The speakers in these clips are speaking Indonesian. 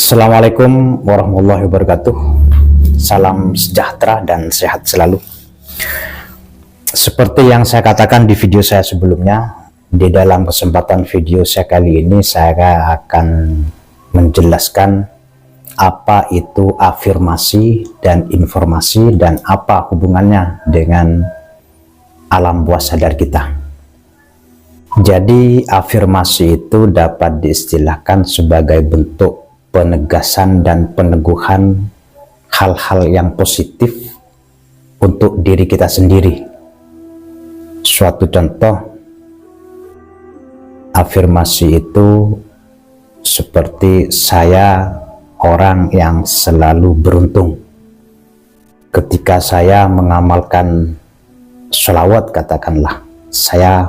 Assalamualaikum warahmatullahi wabarakatuh. Salam sejahtera dan sehat selalu. Seperti yang saya katakan di video saya sebelumnya, di dalam kesempatan video saya kali ini saya akan menjelaskan apa itu afirmasi dan informasi dan apa hubungannya dengan alam bawah sadar kita. Jadi afirmasi itu dapat diistilahkan sebagai bentuk penegasan dan peneguhan hal-hal yang positif untuk diri kita sendiri. Suatu contoh, afirmasi itu seperti saya orang yang selalu beruntung. Ketika saya mengamalkan sholawat, katakanlah, saya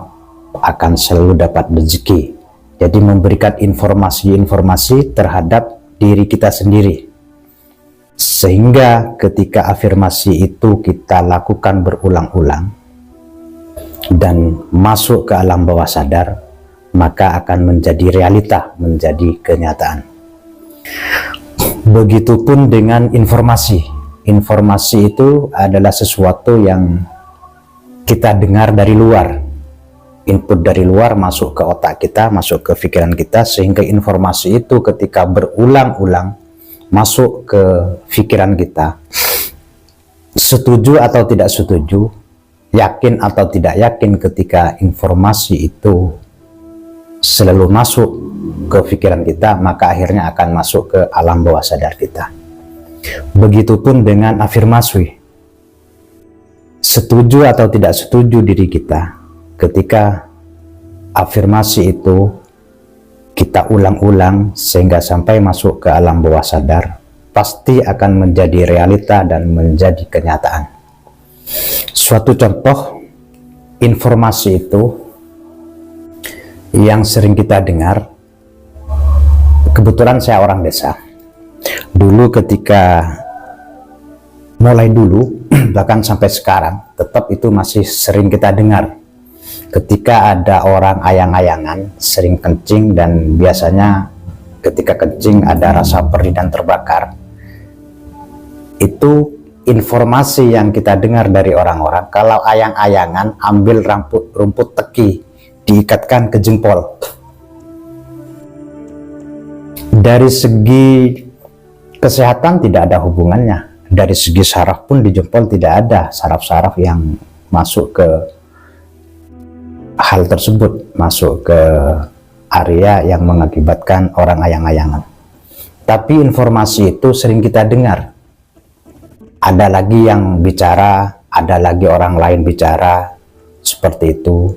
akan selalu dapat rezeki. Jadi memberikan informasi-informasi terhadap diri kita sendiri. Sehingga ketika afirmasi itu kita lakukan berulang-ulang dan masuk ke alam bawah sadar, maka akan menjadi realita, menjadi kenyataan. Begitupun dengan informasi. Informasi itu adalah sesuatu yang kita dengar dari luar. Input dari luar masuk ke otak kita, masuk ke pikiran kita, sehingga informasi itu ketika berulang-ulang masuk ke pikiran kita, setuju atau tidak setuju, yakin atau tidak yakin, ketika informasi itu selalu masuk ke pikiran kita, maka akhirnya akan masuk ke alam bawah sadar kita. Begitupun dengan afirmasi. Setuju atau tidak setuju diri kita, ketika afirmasi itu kita ulang-ulang sehingga sampai masuk ke alam bawah sadar, pasti akan menjadi realita dan menjadi kenyataan. Suatu contoh, informasi itu yang sering kita dengar, kebetulan saya orang desa. Dulu ketika mulai dulu bahkan sampai sekarang tetap itu masih sering kita dengar. Ketika ada orang ayang-ayangan sering kencing, dan biasanya ketika kencing ada rasa perih dan terbakar, itu informasi yang kita dengar dari orang-orang. Kalau ayang-ayangan, ambil rumput teki, diikatkan ke jempol. Dari segi kesehatan tidak ada hubungannya, dari segi saraf pun di jempol tidak ada saraf-saraf yang masuk ke hal tersebut, masuk ke area yang mengakibatkan orang ayang-ayangan. Tapi informasi itu sering kita dengar. Ada lagi yang bicara, ada lagi orang lain bicara, seperti itu.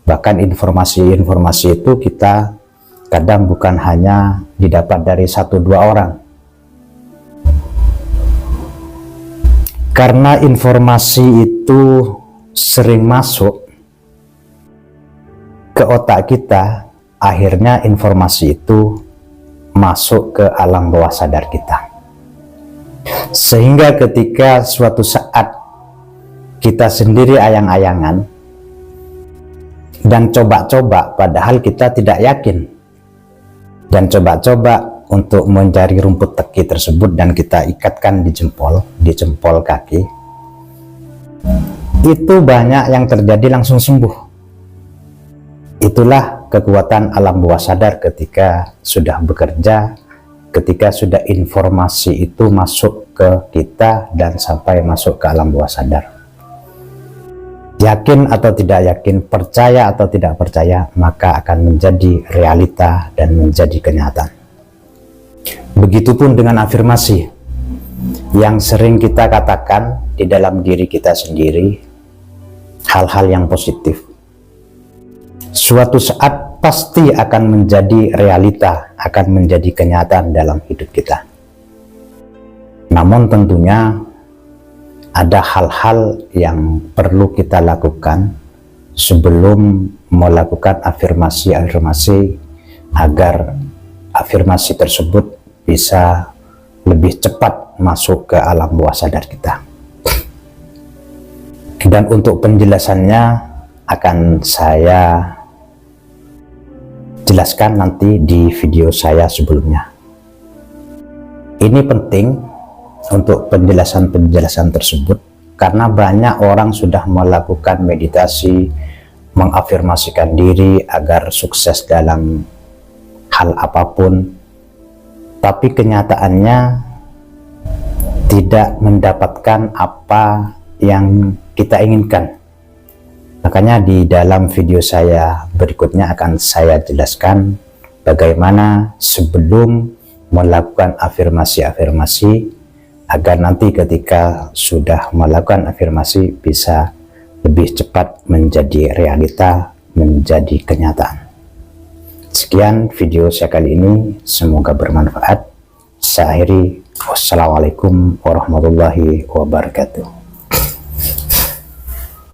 Bahkan informasi-informasi itu kita kadang bukan hanya didapat dari 1-2 orang. Karena informasi itu sering masuk ke otak kita, akhirnya informasi itu masuk ke alam bawah sadar kita. Sehingga ketika suatu saat kita sendiri ayang-ayangan dan coba-coba, padahal kita tidak yakin, dan coba-coba untuk mencari rumput teki tersebut dan kita ikatkan di jempol kaki, itu banyak yang terjadi langsung sembuh. Itulah kekuatan alam bawah sadar ketika sudah bekerja, ketika sudah informasi itu masuk ke kita dan sampai masuk ke alam bawah sadar. Yakin atau tidak yakin, percaya atau tidak percaya, maka akan menjadi realita dan menjadi kenyataan. Begitupun dengan afirmasi yang sering kita katakan di dalam diri kita sendiri, hal-hal yang positif. Suatu saat pasti akan menjadi realita, akan menjadi kenyataan dalam hidup kita. Namun tentunya ada hal-hal yang perlu kita lakukan sebelum melakukan afirmasi-afirmasi, agar afirmasi tersebut bisa lebih cepat masuk ke alam bawah sadar kita. Dan untuk penjelasannya akan saya jelaskan nanti di video saya sebelumnya. Ini penting untuk penjelasan-penjelasan tersebut karena banyak orang sudah melakukan meditasi, mengafirmasikan diri agar sukses dalam hal apapun, tapi kenyataannya tidak mendapatkan apa yang kita inginkan. Makanya di dalam video saya berikutnya akan saya jelaskan bagaimana sebelum melakukan afirmasi-afirmasi agar nanti ketika sudah melakukan afirmasi bisa lebih cepat menjadi realita, menjadi kenyataan. Sekian video saya kali ini, semoga bermanfaat. Saya akhiri, wassalamualaikum warahmatullahi wabarakatuh.